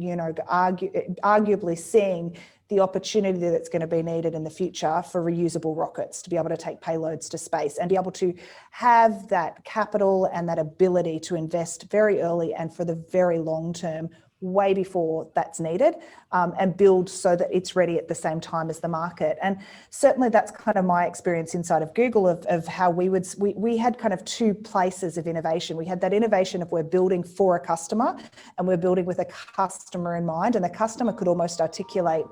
arguably seeing the opportunity that's going to be needed in the future for reusable rockets to be able to take payloads to space, and be able to have that capital and that ability to invest very early and for the very long term, way before that's needed, and build so that it's ready at the same time as the market. And certainly that's kind of my experience inside of Google of how we had kind of two places of innovation. We had that innovation of we're building for a customer, and we're building with a customer in mind, and the customer could almost articulate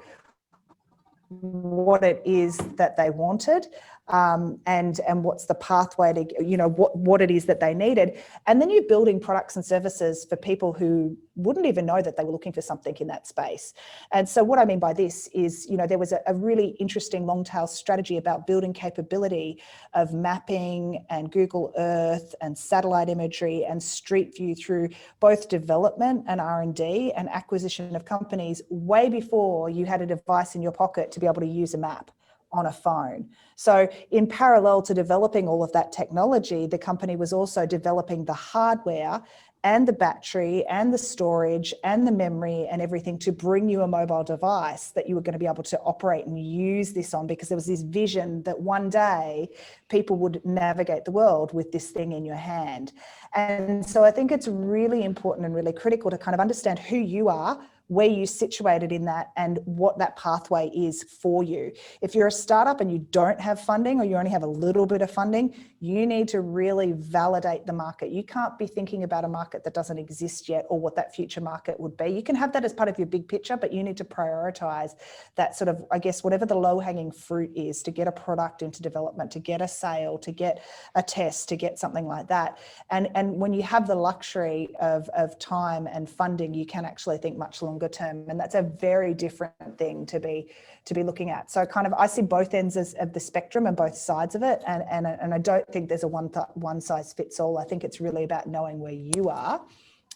what it is that they wanted, and what's the pathway to, what it is that they needed. And then you're building products and services for people who wouldn't even know that they were looking for something in that space. And so what I mean by this is, there was a really interesting long tail strategy about building capability of mapping and Google Earth and satellite imagery and Street View through both development and R&D and acquisition of companies way before you had a device in your pocket to be able to use a map on a phone. So in parallel to developing all of that technology, the company was also developing the hardware and the battery and the storage and the memory and everything to bring you a mobile device that you were going to be able to operate and use this on, because there was this vision that one day people would navigate the world with this thing in your hand. And so I think it's really important and really critical to kind of understand who you are, where you're situated in that, and what that pathway is for you. If you're a startup and you don't have funding, or you only have a little bit of funding, You need to really validate the market. You can't be thinking about a market that doesn't exist yet or what that future market would be. You can have that as part of your big picture, but you need to prioritize that sort of, I guess, whatever the low-hanging fruit is to get a product into development, to get a sale, to get a test, to get something like that. And when you have the luxury of time and funding, you can actually think much longer term. And that's a very different thing to be looking at. So kind of, I see both ends of the spectrum and both sides of it. And I don't think there's a one size fits all. I think it's really about knowing where you are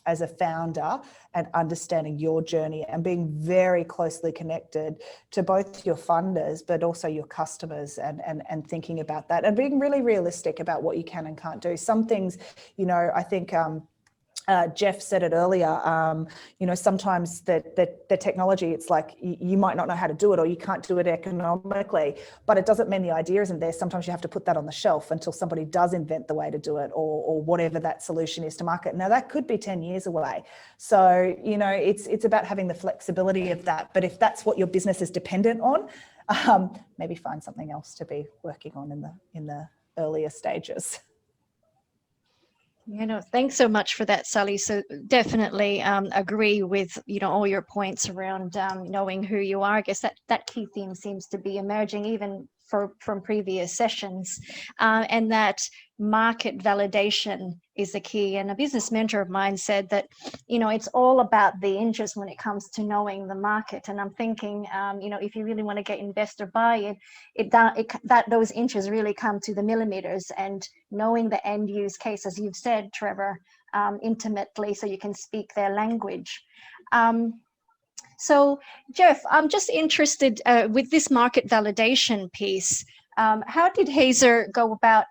as a founder and understanding your journey and being very closely connected to both your funders, but also your customers, and thinking about that and being really realistic about what you can and can't do. Some things, you know, I think, Geoff said it earlier, you know, sometimes the technology, it's like you might not know how to do it or you can't do it economically, but it doesn't mean the idea isn't there. Sometimes you have to put that on the shelf until somebody does invent the way to do it, or whatever that solution is to market. Now that could be 10 years away. So, you know, it's about having the flexibility of that. But if that's what your business is dependent on, maybe find something else to be working on in the earlier stages. You know, thanks so much for that, Sally. So definitely agree with, you know, all your points around knowing who you are. I guess that key theme seems to be emerging even from previous sessions, and that market validation is the key. And a business mentor of mine said that, you know, it's all about the inches when it comes to knowing the market. And I'm thinking, you know, if you really want to get investor buy-in, those inches really come to the millimeters, and knowing the end use case, as you've said, Trevor, intimately, so you can speak their language. So, Geoff, I'm just interested with this market validation piece. How did Hazer go about,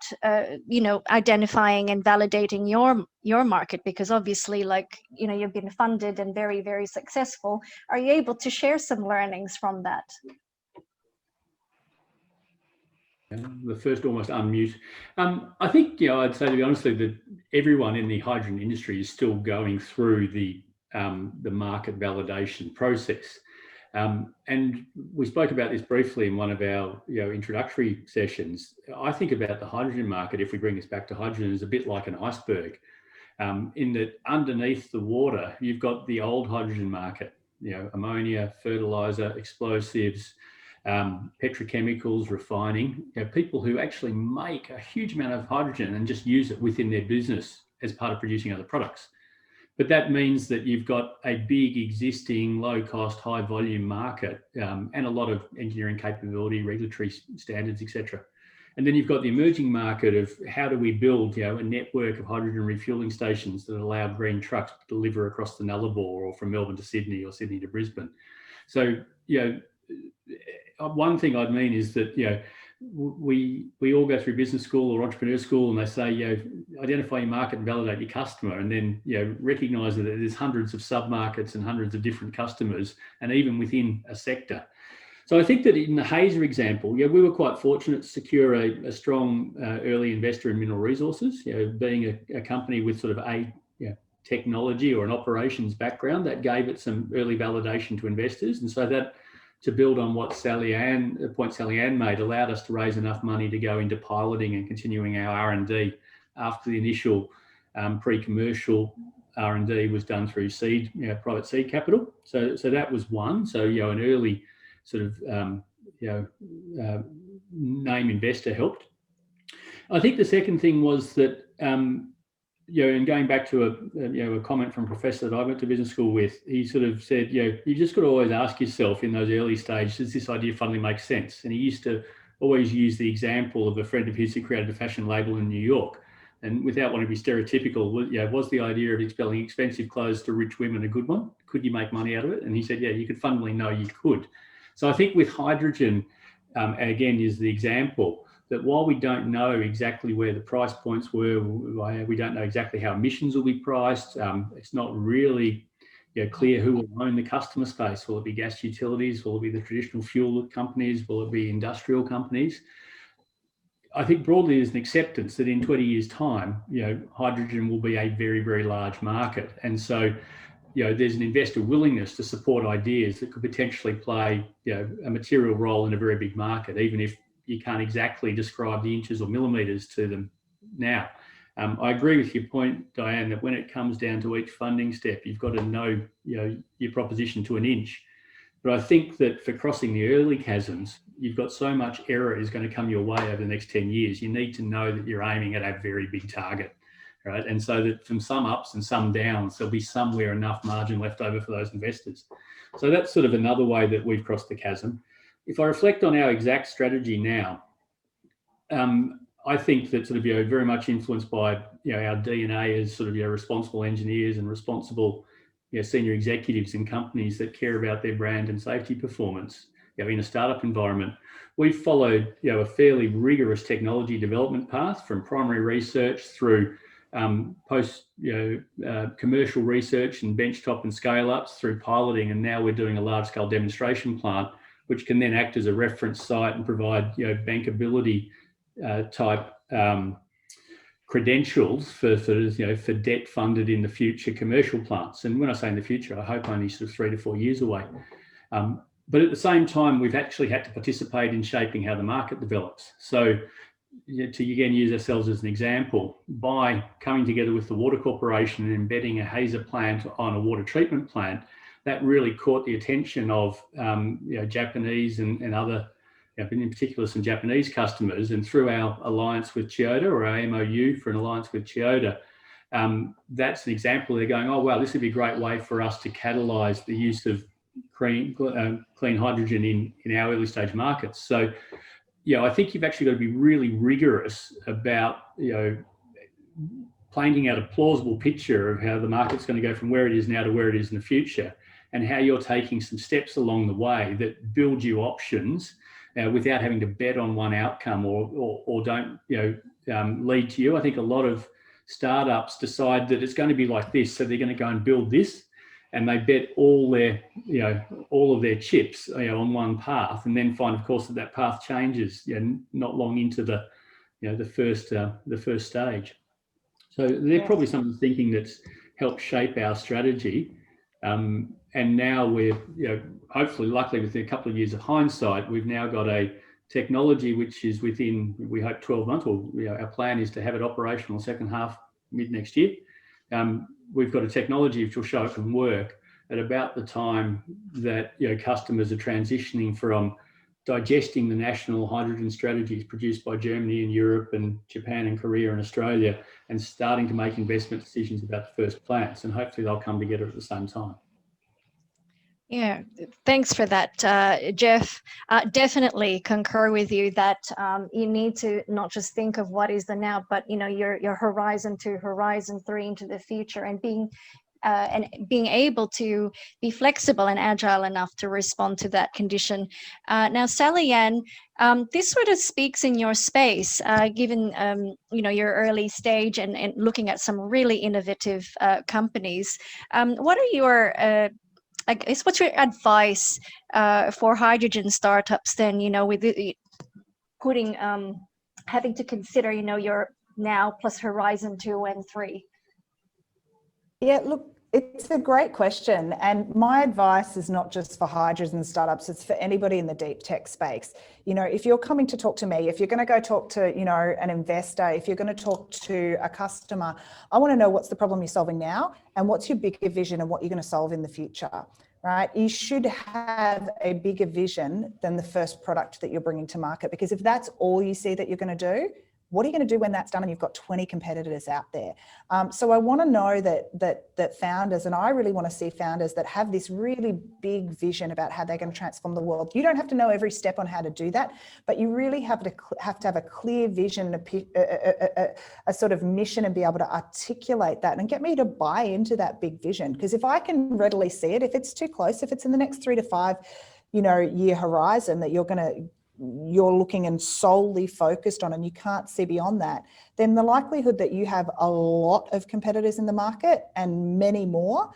you know, identifying and validating your market? Because obviously, like, you know, you've been funded and very, very successful. Are you able to share some learnings from that? The first almost unmute. I think, you know, I'd say, to be honest, that everyone in the hydrogen industry is still going through the market validation process. And we spoke about this briefly in one of our, you know, introductory sessions. I think about the hydrogen market, if we bring this back to hydrogen, is a bit like an iceberg, in that underneath the water, you've got the old hydrogen market, you know, ammonia, fertilizer, explosives, petrochemicals, refining, you know, people who actually make a huge amount of hydrogen and just use it within their business as part of producing other products. But that means that you've got a big existing low cost, high volume market, and a lot of engineering capability, regulatory standards, etc. And then you've got the emerging market of how do we build, you know, a network of hydrogen refueling stations that allow green trucks to deliver across the Nullarbor or from Melbourne to Sydney or Sydney to Brisbane. So, you know, one thing I'd mean is that, you know, we all go through business school or entrepreneur school, and they say, you know, identify your market and validate your customer, and then, you know, recognize that there's hundreds of sub-markets and hundreds of different customers, and even within a sector. So I think that in the Hazer example, yeah, we were quite fortunate to secure a strong early investor in mineral resources, you know, being a company with sort of a, you know, technology or an operations background that gave it some early validation to investors. And so that, to build on what the point Sally Ann made, allowed us to raise enough money to go into piloting and continuing our R&D after the initial pre-commercial R&D was done through seed, you know, private seed capital. So that was one. So, you know, an early sort of, you know, name investor helped. I think the second thing was that, you know, and going back to a comment from a professor that I went to business school with, he sort of said, you know, you just got to always ask yourself in those early stages, does this idea finally make sense? And he used to always use the example of a friend of his who created a fashion label in New York. And without wanting to be stereotypical, you know, was the idea of selling expensive clothes to rich women a good one? Could you make money out of it? And he said, yeah, you could fundamentally know you could. So I think with hydrogen, again, is the example that while we don't know exactly where the price points were, we don't know exactly how emissions will be priced. It's not really, you know, clear who will own the customer space. Will it be gas utilities? Will it be the traditional fuel companies? Will it be industrial companies? I think broadly there's an acceptance that in 20 years' time, you know, hydrogen will be a very, very large market. And so, you know, there's an investor willingness to support ideas that could potentially play, you know, a material role in a very big market, even if you can't exactly describe the inches or millimeters to them now. I agree with your point, Diane, that when it comes down to each funding step, you've got to know, your proposition to an inch. But I think that for crossing the early chasms, you've got so much error is going to come your way over the next 10 years. You need to know that you're aiming at a very big target, right? And so that from some ups and some downs, there'll be somewhere enough margin left over for those investors. So that's sort of another way that we've crossed the chasm. If I reflect on our exact strategy now, I think that sort of, very much influenced by, our DNA as sort of, responsible engineers and responsible, senior executives in companies that care about their brand and safety performance, in a startup environment. We've followed, a fairly rigorous technology development path from primary research through post, commercial research and benchtop and scale ups through piloting. And now we're doing a large scale demonstration plant, which can then act as a reference site and provide, bankability type credentials for debt funded in the future commercial plants. And when I say in the future, I hope only sort of 3 to 4 years away. But at the same time, we've actually had to participate in shaping how the market develops. So to again use ourselves as an example, by coming together with the Water Corporation and embedding a hazer plant on a water treatment plant, that really caught the attention of Japanese and other, in particular some Japanese customers. And through our alliance with Chiyoda, or our MOU for an alliance with Chiyoda, that's an example. They're going, oh wow, this would be a great way for us to catalyse the use of clean hydrogen in our early stage markets. So I think you've actually got to be really rigorous about painting out a plausible picture of how the market's going to go from where it is now to where it is in the future, and how you're taking some steps along the way that build you options without having to bet on one outcome or don't lead to you. I think a lot of startups decide that it's going to be like this, so they're going to go and build this, and they bet all of their chips on one path, and then find, of course, that path changes not long into the first stage. So they're probably some of the thinking that's helped shape our strategy. And now we're, hopefully, luckily, within a couple of years of hindsight, we've now got a technology which is within, we hope, 12 months, or our plan is to have it operational second half, mid next year. We've got a technology which will show it can work at about the time that customers are transitioning from digesting the national hydrogen strategies produced by Germany and Europe and Japan and Korea and Australia, and starting to make investment decisions about the first plants. And hopefully they'll come together at the same time. Yeah, thanks for that, Geoff. Definitely concur with you that you need to not just think of what is the now, but your horizon 2, horizon 3 into the future, and being able to be flexible and agile enough to respond to that condition. Now, Sally-Ann, this sort of speaks in your space, given your early stage and looking at some really innovative companies. What are your what's your advice for hydrogen startups then, with putting, having to consider, your now plus horizon 2 and 3? Yeah, look, it's a great question. And my advice is not just for hydrogen startups, it's for anybody in the deep tech space. If you're coming to talk to me, if you're going to go talk to, an investor, if you're going to talk to a customer, I want to know what's the problem you're solving now and what's your bigger vision and what you're going to solve in the future, right? You should have a bigger vision than the first product that you're bringing to market, because if that's all you see that you're going to do, what are you going to do when that's done and you've got 20 competitors out there? So I want to know that founders, and I really want to see founders that have this really big vision about how they're going to transform the world. You don't have to know every step on how to do that, but you really have to have a clear vision, a sort of mission, and be able to articulate that and get me to buy into that big vision. Because if I can readily see it, if it's too close, if it's in the next 3 to 5, year horizon that you're looking and solely focused on, and you can't see beyond that, then the likelihood that you have a lot of competitors in the market and many more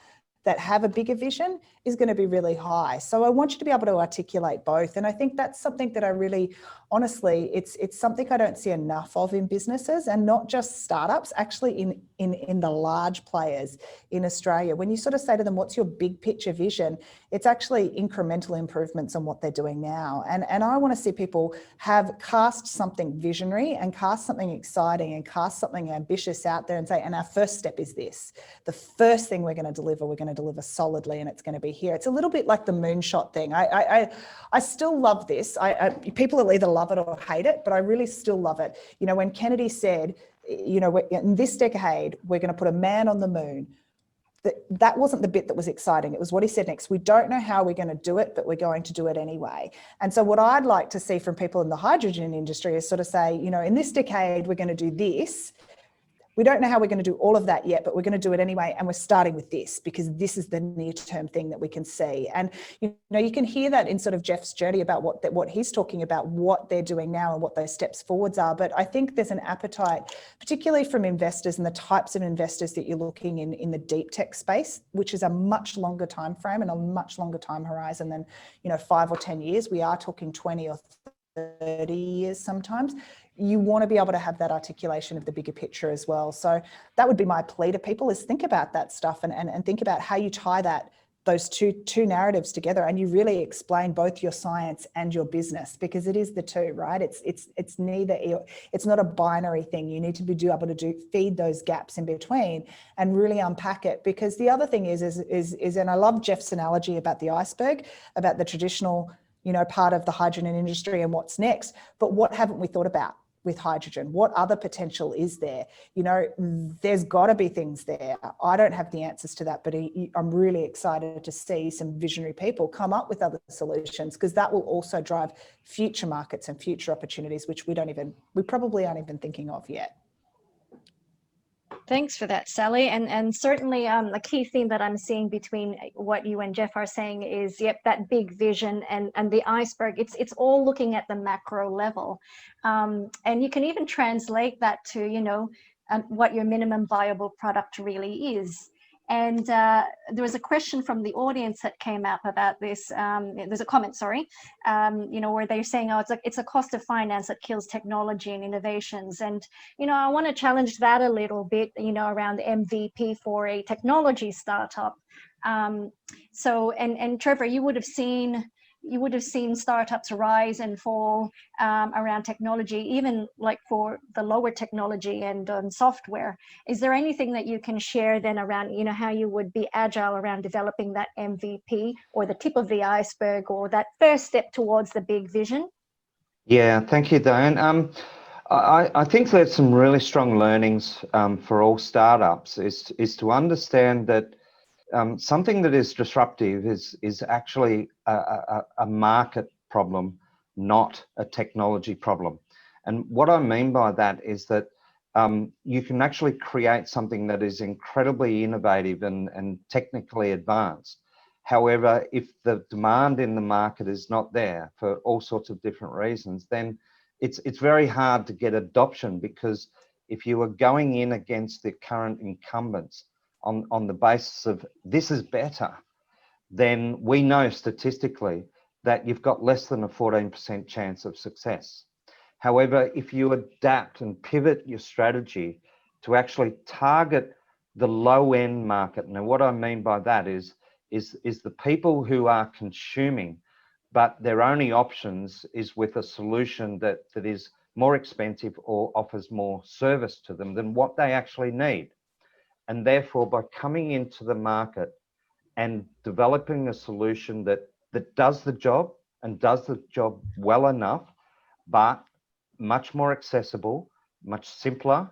that have a bigger vision is going to be really high. So I want you to be able to articulate both. And I think that's something that I really, honestly, it's something I don't see enough of in businesses, and not just startups, actually in the large players in Australia. When you sort of say to them, what's your big picture vision? It's actually incremental improvements on what they're doing now. And I want to see people have cast something visionary and cast something exciting and cast something ambitious out there and say, and our first step is this. The first thing we're going to deliver solidly, and it's going to be here. It's a little bit like the moonshot thing. I still love this. People will either love it or hate it, but I really still love it. You know, when Kennedy said, you know, in this decade, we're going to put a man on the moon, that wasn't the bit that was exciting. It was what he said next. We don't know how we're going to do it, but we're going to do it anyway. And so what I'd like to see from people in the hydrogen industry is sort of say, you know, in this decade, we're going to do this. We don't know how we're going to do all of that yet, but we're going to do it anyway. And we're starting with this because this is the near-term thing that we can see. And, you know, you can hear that in sort of Geoff's journey about what he's talking about, what they're doing now and what those steps forwards are. But I think there's an appetite, particularly from investors and the types of investors that you're looking in the deep tech space, which is a much longer time frame and a much longer time horizon than, you know, 5 or 10 years. We are talking 20 or 30 years sometimes. You want to be able to have that articulation of the bigger picture as well. So that would be my plea to people, is think about that stuff and think about how you tie those two narratives together, and you really explain both your science and your business, because it is the two, right? It's neither, it's not a binary thing. You need to be able to feed those gaps in between and really unpack it. Because the other thing is, and I love Geoff's analogy about the iceberg, about the traditional, you know, part of the hydrogen industry and what's next, but what haven't we thought about with hydrogen? What other potential is there? You know, there's got to be things there. I don't have the answers to that, but I'm really excited to see some visionary people come up with other solutions, because that will also drive future markets and future opportunities, which we probably aren't even thinking of yet. Thanks for that, Sally. And certainly a key theme that I'm seeing between what you and Geoff are saying is, yep, that big vision and the iceberg. It's all looking at the macro level. And you can even translate that to, you know, what your minimum viable product really is. And there was a question from the audience that came up about this. There's a comment, sorry, you know, where they're saying, oh, it's a cost of finance that kills technology and innovations. And, you know, I want to challenge that a little bit, you know, around MVP for a technology startup. So, and Trevor, you would have seen startups rise and fall around technology, even like for the lower technology and software. Is there anything that you can share then around, you know, how you would be agile around developing that MVP or the tip of the iceberg or that first step towards the big vision? Yeah, thank you, Diane. I think there's some really strong learnings for all startups is to understand that something that is disruptive is actually a market problem, not a technology problem. And what I mean by that is that you can actually create something that is incredibly innovative and technically advanced. However, if the demand in the market is not there for all sorts of different reasons, then it's very hard to get adoption, because if you are going in against the current incumbents on the basis of this is better, then we know statistically that you've got less than a 14% chance of success. However, if you adapt and pivot your strategy to actually target the low-end market, now what I mean by that is the people who are consuming, but their only options is with a solution that is more expensive or offers more service to them than what they actually need. And therefore, by coming into the market and developing a solution that does the job and does the job well enough, but much more accessible, much simpler,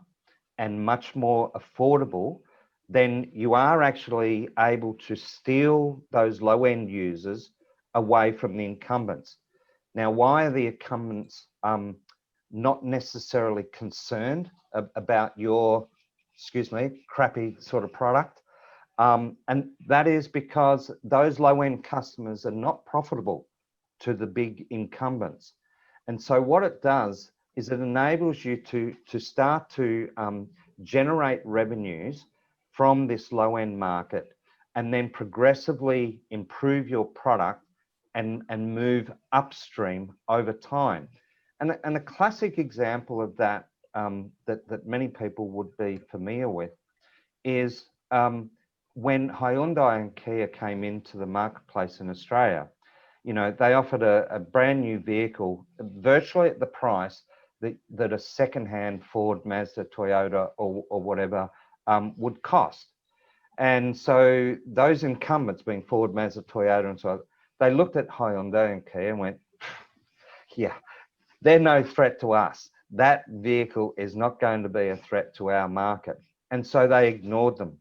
and much more affordable, then you are actually able to steal those low-end users away from the incumbents. Now, why are the incumbents not necessarily concerned about your, crappy sort of product? And that is because those low-end customers are not profitable to the big incumbents. And so what it does is it enables you to start to generate revenues from this low-end market and then progressively improve your product and move upstream over time. And a classic example of that that many people would be familiar with is when Hyundai and Kia came into the marketplace in Australia. You know, they offered a brand new vehicle virtually at the price that a second-hand Ford, Mazda, Toyota, or whatever would cost. And so those incumbents, being Ford, Mazda, Toyota, and so on, they looked at Hyundai and Kia and went, yeah, they're no threat to us. That vehicle is not going to be a threat to our market. And so they ignored them.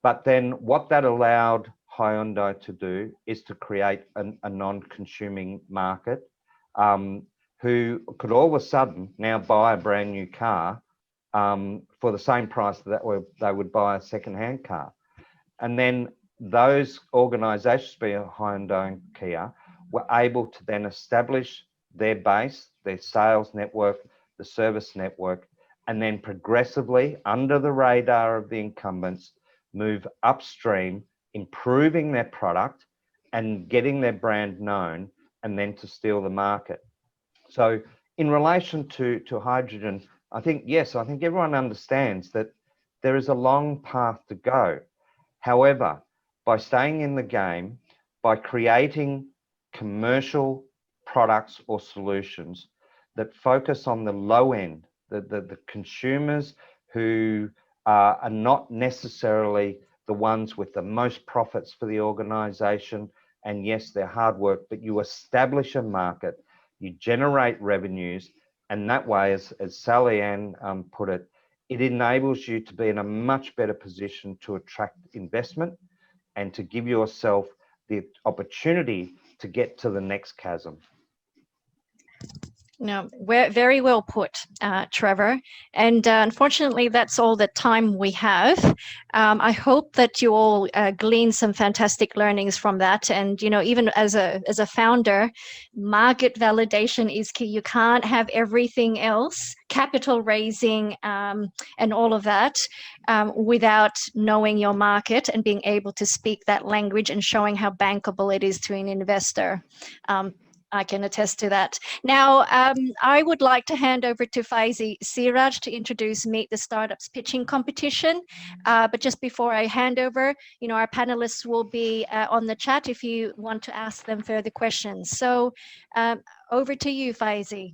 But then what that allowed Hyundai to do is to create a non-consuming market who could all of a sudden now buy a brand new car for the same price that they would buy a second-hand car. And then those organisations, being Hyundai and Kia, were able to then establish their base, their sales network, the service network, and then progressively, under the radar of the incumbents, move upstream, improving their product and getting their brand known, and then to steal the market. So in relation to hydrogen, I think, yes, I think everyone understands that there is a long path to go. However, by staying in the game, by creating commercial products or solutions that focus on the low end, the consumers who are not necessarily the ones with the most profits for the organization, and yes, they're hard work, but you establish a market, you generate revenues, and that way, as Sally Ann put it, it enables you to be in a much better position to attract investment and to give yourself the opportunity to get to the next chasm. No, very well put, Trevor. And unfortunately, that's all the time we have. I hope that you all glean some fantastic learnings from that. And, you know, even as a founder, market validation is key. You can't have everything else, capital raising and all of that, without knowing your market and being able to speak that language and showing how bankable it is to an investor. I can attest to that. Now, I would like to hand over to Faizi Siraj to introduce Meet the Startups pitching competition. But just before I hand over, you know, our panelists will be on the chat if you want to ask them further questions. So over to you, Faizi.